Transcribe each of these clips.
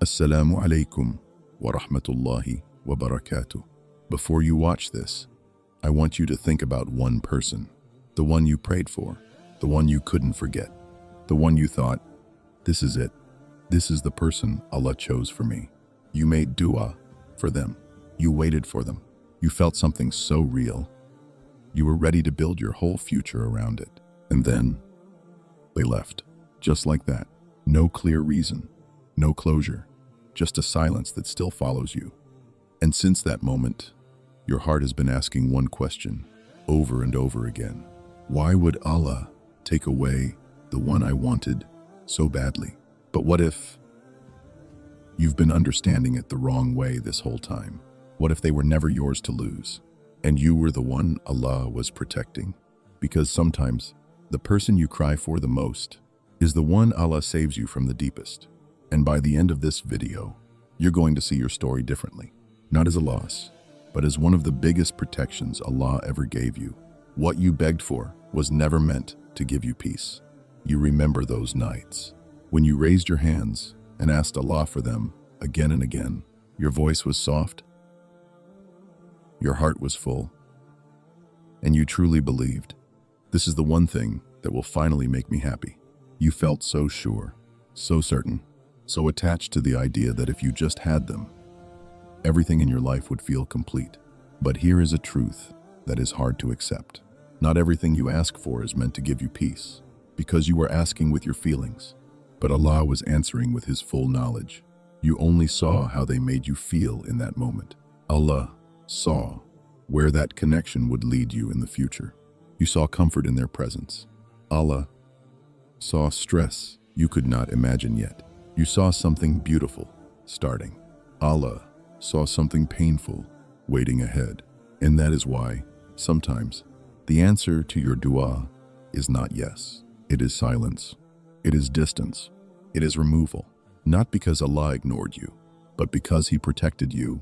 Assalamu alaikum wa rahmatullahi wa barakatuh. Before you watch this, I want you to think about one person, the one you prayed for, the one you couldn't forget, the one you thought, this is it. This is the person Allah chose for me. You made dua for them. You waited for them. You felt something so real. You were ready to build your whole future around it. And then they left, just like that. No clear reason, no closure, just a silence that still follows you. And since that moment, your heart has been asking one question over and over again. Why would Allah take away the one I wanted so badly? But what if you've been understanding it the wrong way this whole time? What if they were never yours to lose, and you were the one Allah was protecting? Because sometimes the person you cry for the most is the one Allah saves you from the deepest. And by the end of this video, you're going to see your story differently. Not as a loss, but as one of the biggest protections Allah ever gave you. What you begged for was never meant to give you peace. You remember those nights when you raised your hands and asked Allah for them again and again. Your voice was soft, your heart was full, and you truly believed, this is the one thing that will finally make me happy. You felt so sure, so certain, so attached to the idea that if you just had them, everything in your life would feel complete. But here is a truth that is hard to accept. Not everything you ask for is meant to give you peace, because you were asking with your feelings, but Allah was answering with His full knowledge. You only saw how they made you feel in that moment. Allah saw where that connection would lead you in the future. You saw comfort in their presence. Allah saw stress you could not imagine yet. You saw something beautiful starting. Allah saw something painful waiting ahead. And that is why, sometimes, the answer to your dua is not yes. It is silence. It is distance. It is removal. Not because Allah ignored you, but because He protected you.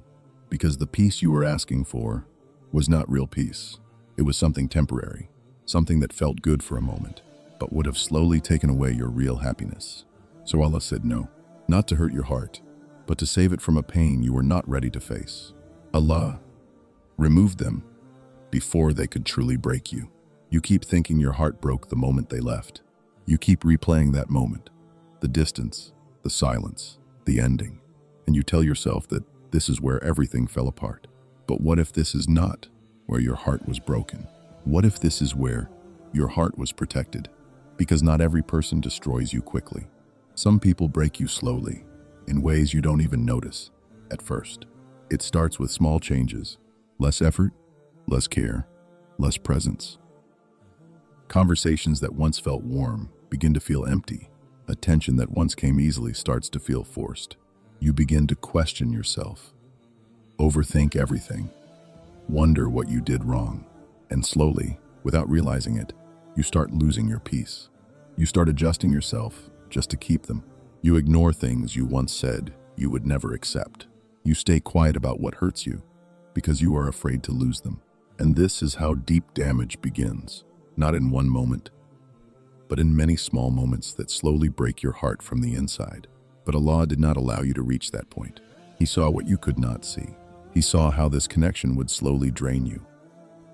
Because the peace you were asking for was not real peace. It was something temporary, something that felt good for a moment, but would have slowly taken away your real happiness. So Allah said no, not to hurt your heart, but to save it from a pain you were not ready to face. Allah removed them before they could truly break you. You keep thinking your heart broke the moment they left. You keep replaying that moment, the distance, the silence, the ending, and you tell yourself that this is where everything fell apart. But what if this is not where your heart was broken? What if this is where your heart was protected? Because not every person destroys you quickly. Some people break you slowly, in ways you don't even notice at first. It starts with small changes, less effort, less care, less presence. Conversations that once felt warm begin to feel empty. Attention that once came easily starts to feel forced. You begin to question yourself, overthink everything, wonder what you did wrong, and slowly, without realizing it, you start losing your peace. You start adjusting yourself just to keep them. You ignore things you once said you would never accept. You stay quiet about what hurts you because you are afraid to lose them. And this is how deep damage begins, not in one moment, but in many small moments that slowly break your heart from the inside. But Allah did not allow you to reach that point. He saw what you could not see. He saw how this connection would slowly drain you,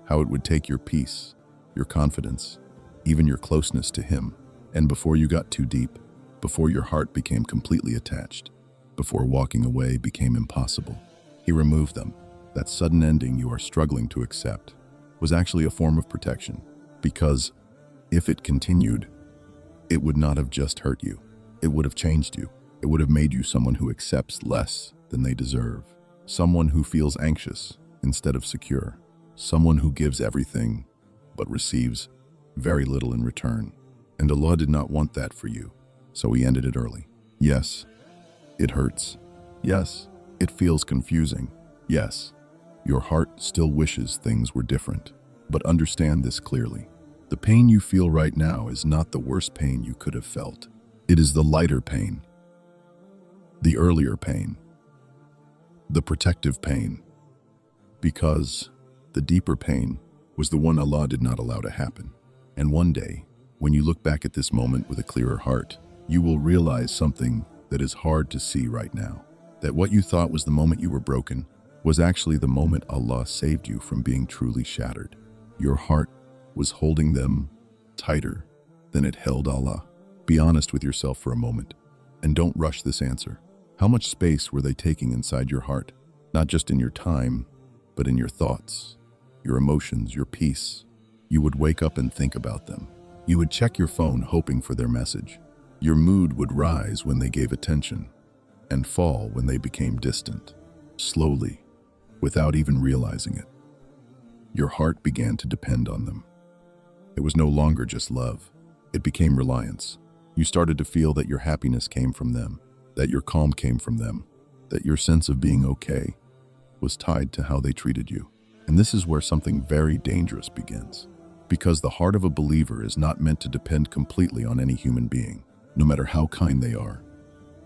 how it would take your peace, your confidence, even your closeness to Him. And before you got too deep, before your heart became completely attached, before walking away became impossible, He removed them. That sudden ending you are struggling to accept was actually a form of protection, because if it continued, it would not have just hurt you. It would have changed you. It would have made you someone who accepts less than they deserve, someone who feels anxious instead of secure, someone who gives everything but receives very little in return. And Allah did not want that for you, so He ended it early. Yes, it hurts. Yes, it feels confusing. Yes, your heart still wishes things were different. But understand this clearly. The pain you feel right now is not the worst pain you could have felt. It is the lighter pain, the earlier pain, the protective pain. Because the deeper pain was the one Allah did not allow to happen. And one day, when you look back at this moment with a clearer heart, you will realize something that is hard to see right now. That what you thought was the moment you were broken was actually the moment Allah saved you from being truly shattered. Your heart was holding them tighter than it held Allah. Be honest with yourself for a moment, and don't rush this answer. How much space were they taking inside your heart? Not just in your time, but in your thoughts, your emotions, your peace. You would wake up and think about them. You would check your phone hoping for their message. Your mood would rise when they gave attention and fall when they became distant. Slowly, without even realizing it, your heart began to depend on them. It was no longer just love. It became reliance. You started to feel that your happiness came from them, that your calm came from them, that your sense of being okay was tied to how they treated you. And this is where something very dangerous begins. Because the heart of a believer is not meant to depend completely on any human being, no matter how kind they are,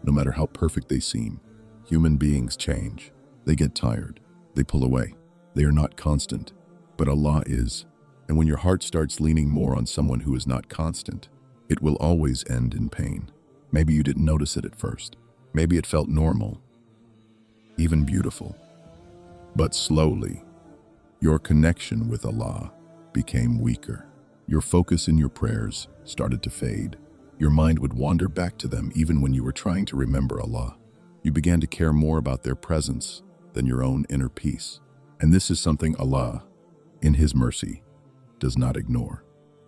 no matter how perfect they seem. Human beings change. They get tired. They pull away. They are not constant, but Allah is. And when your heart starts leaning more on someone who is not constant, it will always end in pain. Maybe you didn't notice it at first. Maybe it felt normal, even beautiful. But slowly, your connection with Allah became weaker. Your focus in your prayers started to fade. Your mind would wander back to them even when you were trying to remember Allah. You began to care more about their presence than your own inner peace. And this is something Allah, in His mercy, does not ignore,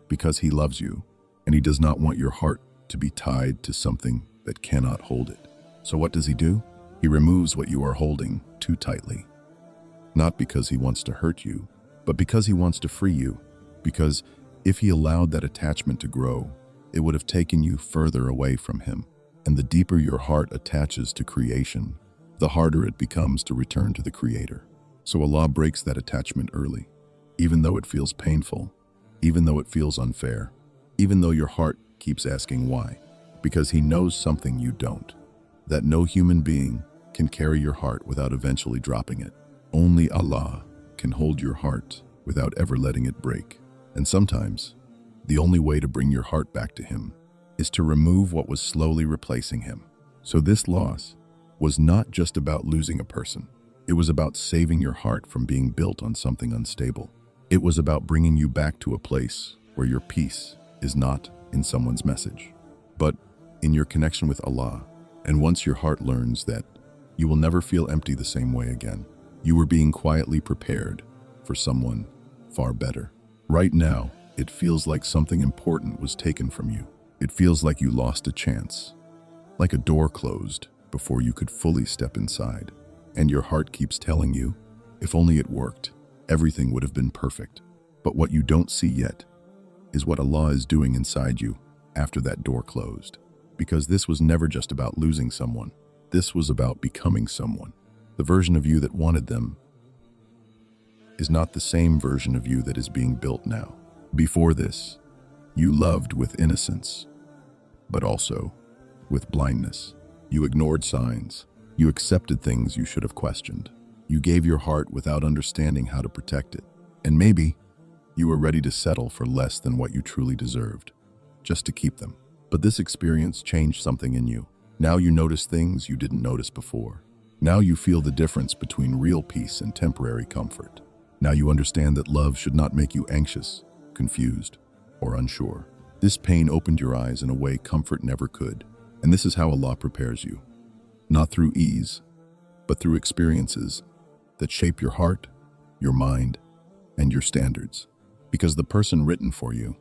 because He loves you and He does not want your heart to be tied to something that cannot hold it. So what does He do? He removes what you are holding too tightly. Not because He wants to hurt you, but because He wants to free you. Because if He allowed that attachment to grow, it would have taken you further away from Him. And the deeper your heart attaches to creation, the harder it becomes to return to the Creator. So Allah breaks that attachment early, even though it feels painful, even though it feels unfair, even though your heart keeps asking why. Because He knows something you don't, that no human being can carry your heart without eventually dropping it. Only Allah can hold your heart without ever letting it break. And sometimes, the only way to bring your heart back to Him is to remove what was slowly replacing Him. So this loss was not just about losing a person. It was about saving your heart from being built on something unstable. It was about bringing you back to a place where your peace is not in someone's message, but in your connection with Allah. And once your heart learns that, you will never feel empty the same way again. You were being quietly prepared for someone far better. Right now, it feels like something important was taken from you. It feels like you lost a chance, like a door closed before you could fully step inside. And your heart keeps telling you, if only it worked, everything would have been perfect. But what you don't see yet is what Allah is doing inside you after that door closed. Because this was never just about losing someone. This was about becoming someone. The version of you that wanted them is not the same version of you that is being built now. Before this, you loved with innocence, but also with blindness. You ignored signs. You accepted things you should have questioned. You gave your heart without understanding how to protect it. And maybe you were ready to settle for less than what you truly deserved, just to keep them. But this experience changed something in you. Now you notice things you didn't notice before. Now you feel the difference between real peace and temporary comfort. Now you understand that love should not make you anxious, confused, or unsure. This pain opened your eyes in a way comfort never could. And this is how Allah prepares you. Not through ease, but through experiences that shape your heart, your mind, and your standards. Because the person written for you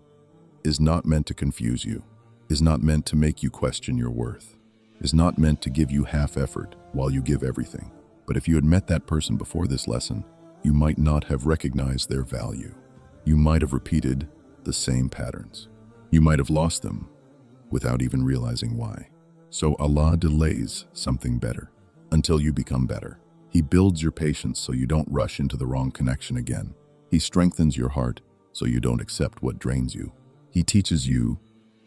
is not meant to confuse you, is not meant to make you question your worth, is not meant to give you half effort while you give everything. But if you had met that person before this lesson, you might not have recognized their value. You might have repeated the same patterns. You might have lost them without even realizing why. So Allah delays something better until you become better. He builds your patience so you don't rush into the wrong connection again. He strengthens your heart so you don't accept what drains you. He teaches you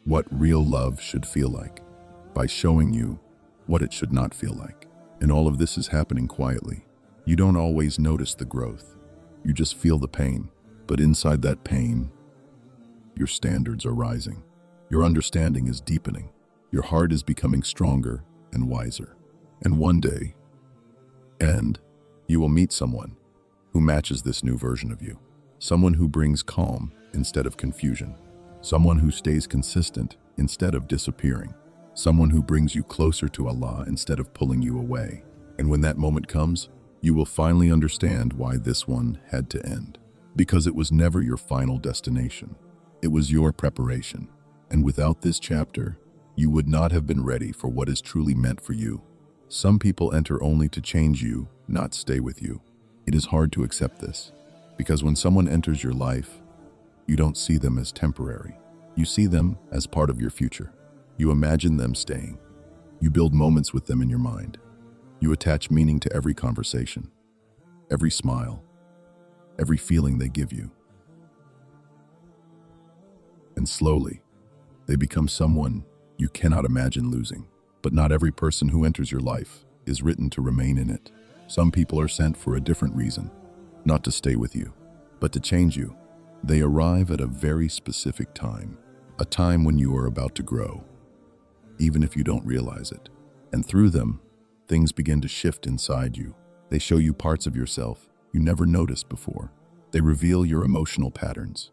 what real love should feel like by showing you what it should not feel like. And all of this is happening quietly. You don't always notice the growth. You just feel the pain. But inside that pain, your standards are rising. Your understanding is deepening. Your heart is becoming stronger, and wiser. And one day, you will meet someone who matches this new version of you. Someone who brings calm instead of confusion. Someone who stays consistent instead of disappearing. Someone who brings you closer to Allah instead of pulling you away. And when that moment comes, you will finally understand why this one had to end. Because it was never your final destination. It was your preparation. And without this chapter, you would not have been ready for what is truly meant for you. Some people enter only to change you, not stay with you. It is hard to accept this, because when someone enters your life, you don't see them as temporary. You see them as part of your future. You imagine them staying. You build moments with them in your mind. You attach meaning to every conversation, every smile, every feeling they give you. And slowly, they become someone you cannot imagine losing. But not every person who enters your life is written to remain in it. Some people are sent for a different reason, not to stay with you, but to change you. They arrive at a very specific time, a time when you are about to grow, even if you don't realize it. And through them, things begin to shift inside you. They show you parts of yourself you never noticed before. They reveal your emotional patterns.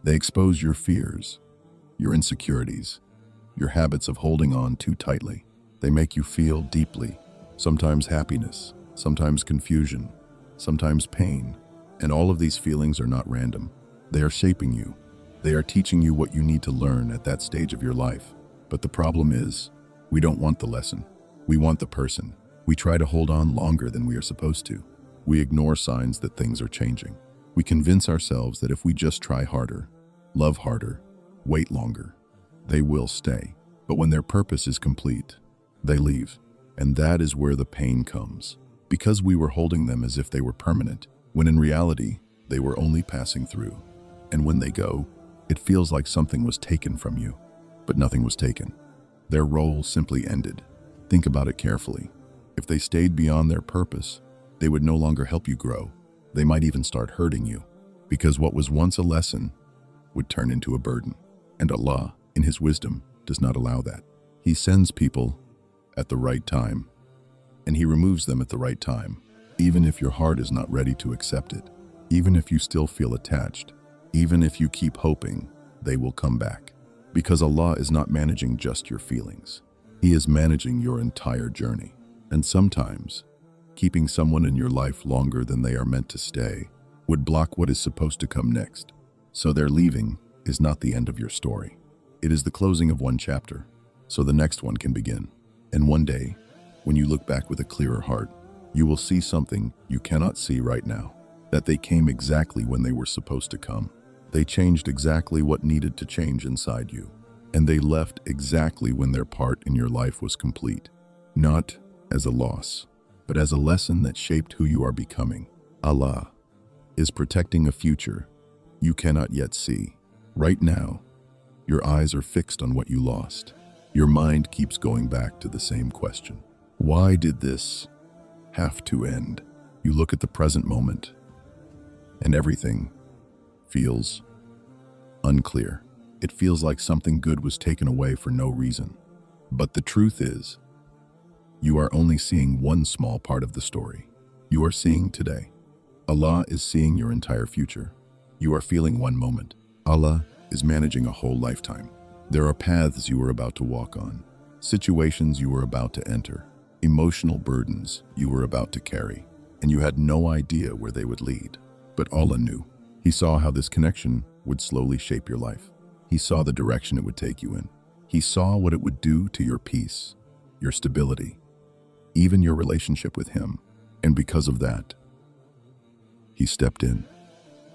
They expose your fears, your insecurities, your habits of holding on too tightly. They make you feel deeply, sometimes happiness, sometimes confusion, sometimes pain. And all of these feelings are not random. They are shaping you. They are teaching you what you need to learn at that stage of your life. But the problem is, we don't want the lesson. We want the person. We try to hold on longer than we are supposed to. We ignore signs that things are changing. We convince ourselves that if we just try harder, love harder, wait longer, they will stay. But when their purpose is complete, they leave. And that is where the pain comes. Because we were holding them as if they were permanent, when in reality, they were only passing through. And when they go, it feels like something was taken from you. But nothing was taken. Their role simply ended. Think about it carefully. If they stayed beyond their purpose, they would no longer help you grow. They might even start hurting you. Because what was once a lesson would turn into a burden. And Allah, in His wisdom, does not allow that. He sends people at the right time, and He removes them at the right time, even if your heart is not ready to accept it, even if you still feel attached, even if you keep hoping they will come back. Because Allah is not managing just your feelings. He is managing your entire journey. And sometimes, keeping someone in your life longer than they are meant to stay would block what is supposed to come next. So their leaving is not the end of your story. It is the closing of one chapter, so the next one can begin. And one day, when you look back with a clearer heart, you will see something you cannot see right now. That they came exactly when they were supposed to come. They changed exactly what needed to change inside you. And they left exactly when their part in your life was complete. Not as a loss, but as a lesson that shaped who you are becoming. Allah is protecting a future you cannot yet see. Right now, your eyes are fixed on what you lost. Your mind keeps going back to the same question. Why did this have to end? You look at the present moment, and everything feels unclear. It feels like something good was taken away for no reason. But the truth is, you are only seeing one small part of the story. You are seeing today. Allah is seeing your entire future. You are feeling one moment. Allah is managing a whole lifetime. There are paths you are about to walk on, situations you are about to enter, emotional burdens you were about to carry, and you had no idea where they would lead. But Allah knew. He saw how this connection would slowly shape your life. He saw the direction it would take you in. He saw what it would do to your peace, your stability, even your relationship with Him. And because of that, He stepped in.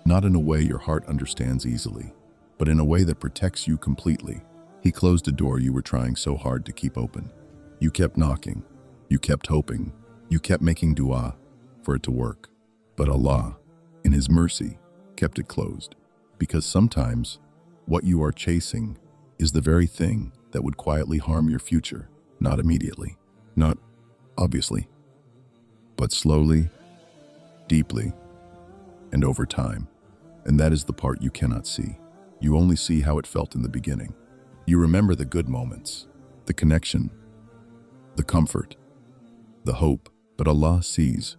Not in a way your heart understands easily, but in a way that protects you completely. He closed a door you were trying so hard to keep open. You kept knocking, you kept hoping, you kept making dua for it to work. But Allah, in His mercy, kept it closed. Because sometimes, what you are chasing is the very thing that would quietly harm your future. Not immediately, not obviously, but slowly, deeply, and over time. And that is the part you cannot see. You only see how it felt in the beginning. You remember the good moments, the connection, the comfort, the hope. But Allah sees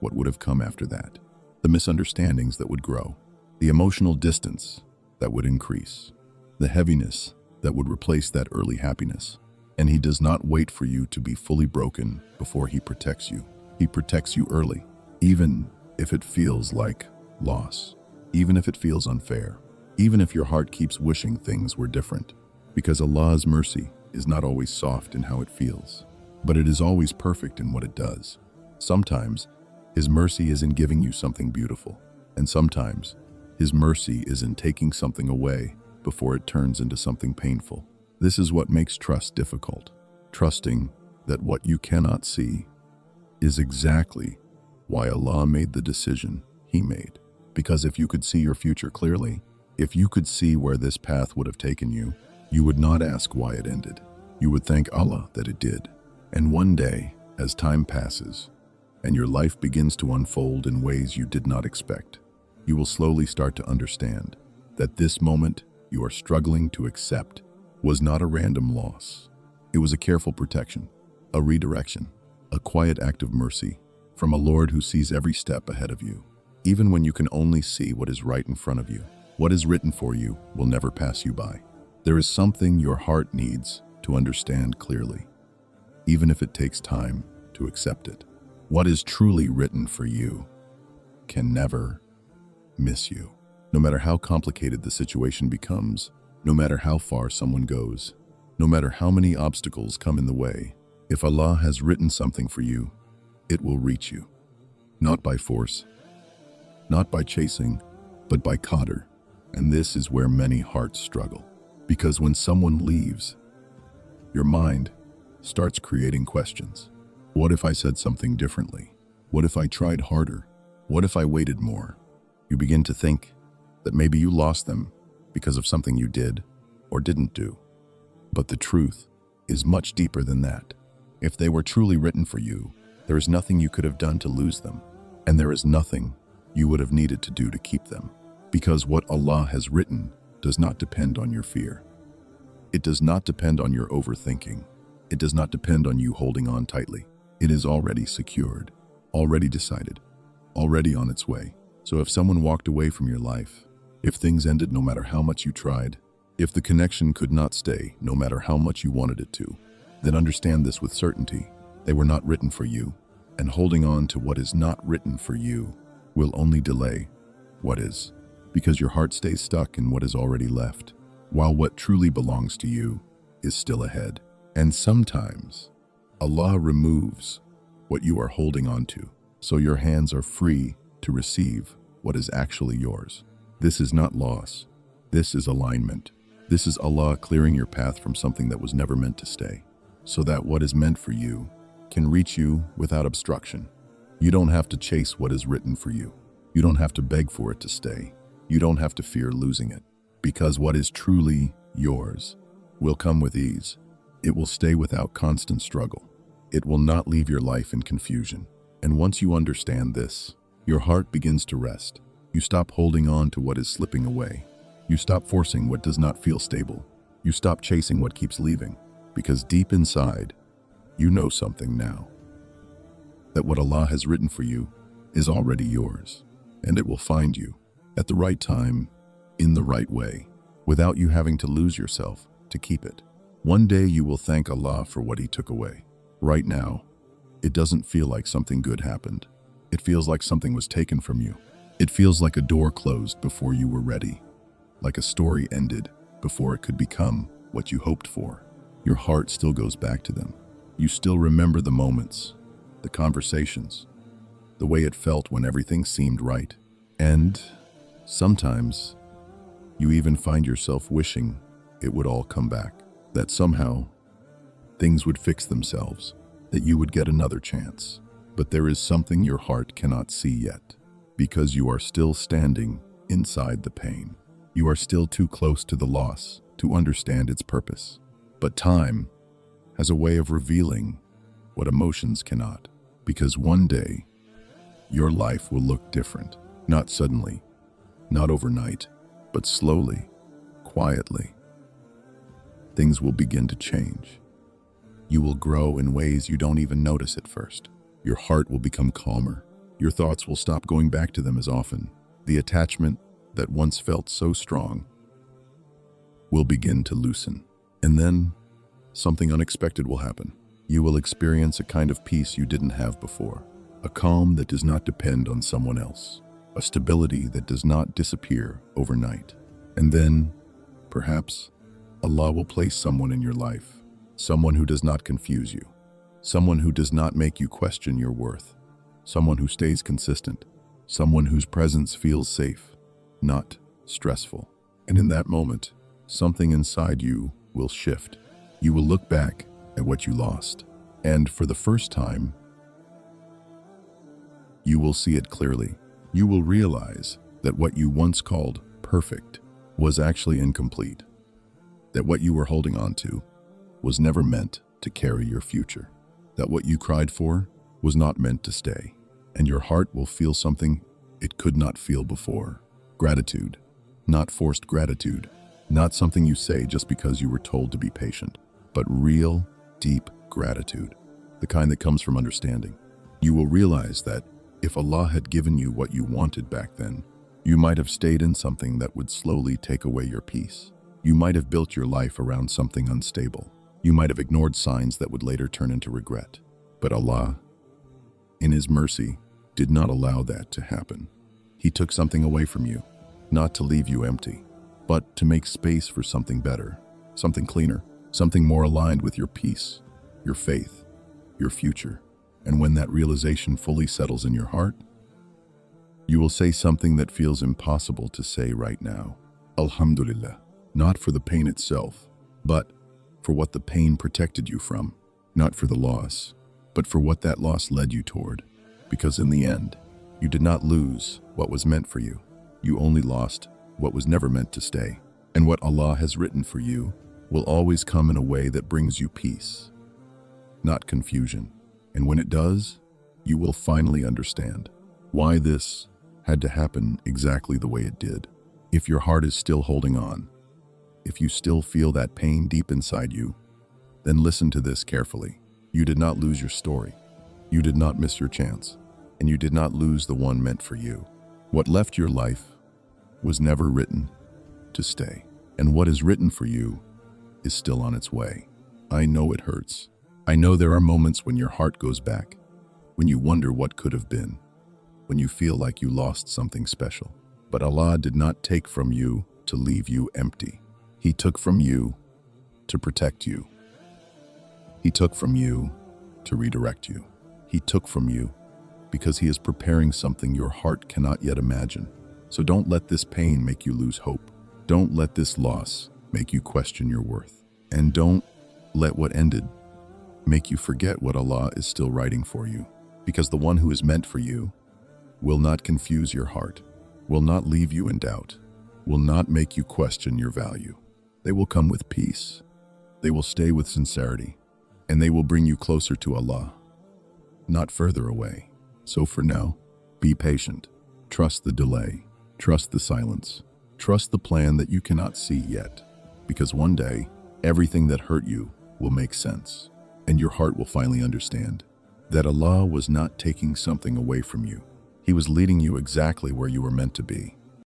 what would have come after that, the misunderstandings that would grow, the emotional distance that would increase, the heaviness that would replace that early happiness. And He does not wait for you to be fully broken before He protects you. He protects you early, even if it feels like loss, even if it feels unfair, even if your heart keeps wishing things were different. Because Allah's mercy is not always soft in how it feels, but it is always perfect in what it does. Sometimes His mercy is in giving you something beautiful, and sometimes His mercy is in taking something away before it turns into something painful. This is what makes trust difficult, trusting that what you cannot see is exactly why Allah made the decision He made. Because if you could see your future clearly, if you could see where this path would have taken you, you would not ask why it ended. You would thank Allah that it did. And one day, as time passes, and your life begins to unfold in ways you did not expect, you will slowly start to understand that this moment you are struggling to accept was not a random loss. It was a careful protection, a redirection, a quiet act of mercy from a Lord who sees every step ahead of you. Even when you can only see what is right in front of you, what is written for you will never pass you by. There is something your heart needs to understand clearly, even if it takes time to accept it. What is truly written for you can never miss you. No matter how complicated the situation becomes, no matter how far someone goes, no matter how many obstacles come in the way, if Allah has written something for you, it will reach you. Not by force, not by chasing, but by Qadr. And this is where many hearts struggle. Because when someone leaves, your mind starts creating questions. What if I said something differently? What if I tried harder? What if I waited more? You begin to think that maybe you lost them because of something you did or didn't do. But the truth is much deeper than that. If they were truly written for you, there is nothing you could have done to lose them, and there is nothing you would have needed to do to keep them. Because what Allah has written does not depend on your fear. It does not depend on your overthinking. It does not depend on you holding on tightly. It is already secured, already decided, already on its way. So if someone walked away from your life, if things ended no matter how much you tried, if the connection could not stay no matter how much you wanted it to, then understand this with certainty. They were not written for you, and holding on to what is not written for you will only delay what is, because your heart stays stuck in what is already left, while what truly belongs to you is still ahead. And sometimes Allah removes what you are holding on to, so your hands are free to receive what is actually yours. This is not loss. This is alignment. This is Allah clearing your path from something that was never meant to stay, so that what is meant for you can reach you without obstruction. You don't have to chase what is written for you. You don't have to beg for it to stay. You don't have to fear losing it, because what is truly yours will come with ease. It will stay without constant struggle. It will not leave your life in confusion. And once you understand this, your heart begins to rest. You stop holding on to what is slipping away. You stop forcing what does not feel stable. You stop chasing what keeps leaving, because deep inside, you know something now. That what Allah has written for you is already yours, and it will find you at the right time, in the right way, without you having to lose yourself to keep it. One day you will thank Allah for what He took away. Right now, it doesn't feel like something good happened. It feels like something was taken from you. It feels like a door closed before you were ready, like a story ended before it could become what you hoped for. Your heart still goes back to them. You still remember the moments, the conversations, the way it felt when everything seemed right. And sometimes you even find yourself wishing it would all come back, that somehow things would fix themselves, that you would get another chance. But there is something your heart cannot see yet, because you are still standing inside the pain. You are still too close to the loss to understand its purpose. But time has a way of revealing what emotions cannot, because one day your life will look different. Not suddenly, not overnight, but slowly, quietly. Things will begin to change. You will grow in ways you don't even notice at first. Your heart will become calmer. Your thoughts will stop going back to them as often. The attachment that once felt so strong will begin to loosen. And then something unexpected will happen. You will experience a kind of peace you didn't have before. A calm that does not depend on someone else. A stability that does not disappear overnight. And then, perhaps, Allah will place someone in your life. Someone who does not confuse you. Someone who does not make you question your worth. Someone who stays consistent. Someone whose presence feels safe, not stressful. And in that moment, something inside you will shift. You will look back at what you lost, and for the first time, you will see it clearly. You will realize that what you once called perfect was actually incomplete. That what you were holding on to was never meant to carry your future. That what you cried for was not meant to stay. And your heart will feel something it could not feel before. Gratitude, not forced gratitude. Not something you say just because you were told to be patient, but real, deep gratitude. The kind that comes from understanding. You will realize that if Allah had given you what you wanted back then, you might have stayed in something that would slowly take away your peace. You might have built your life around something unstable. You might have ignored signs that would later turn into regret. But Allah, in His mercy, did not allow that to happen. He took something away from you, not to leave you empty, but to make space for something better, something cleaner, something more aligned with your peace, your faith, your future. And when that realization fully settles in your heart, you will say something that feels impossible to say right now. Alhamdulillah, not for the pain itself, but for what the pain protected you from. Not for the loss, but for what that loss led you toward. Because in the end, you did not lose what was meant for you. You only lost what was never meant to stay. And what Allah has written for you will always come in a way that brings you peace, not confusion. And when it does, you will finally understand why this had to happen exactly the way it did. If your heart is still holding on, if you still feel that pain deep inside you, then listen to this carefully. You did not lose your story. You did not miss your chance. And you did not lose the one meant for you. What left your life was never written to stay. And what is written for you is still on its way. I know it hurts. I know there are moments when your heart goes back, when you wonder what could have been, when you feel like you lost something special. But Allah did not take from you to leave you empty. He took from you to protect you. He took from you to redirect you. He took from you because He is preparing something your heart cannot yet imagine. So don't let this pain make you lose hope. Don't let this loss make you question your worth. And don't let what ended make you forget what Allah is still writing for you. Because the one who is meant for you will not confuse your heart, will not leave you in doubt, will not make you question your value. They will come with peace. They will stay with sincerity. And they will bring you closer to Allah, not further away. So for now, be patient. Trust the delay. Trust the silence. Trust the plan that you cannot see yet. Because one day, everything that hurt you will make sense. And your heart will finally understand that Allah was not taking something away from you. He was leading you exactly where you were meant to be.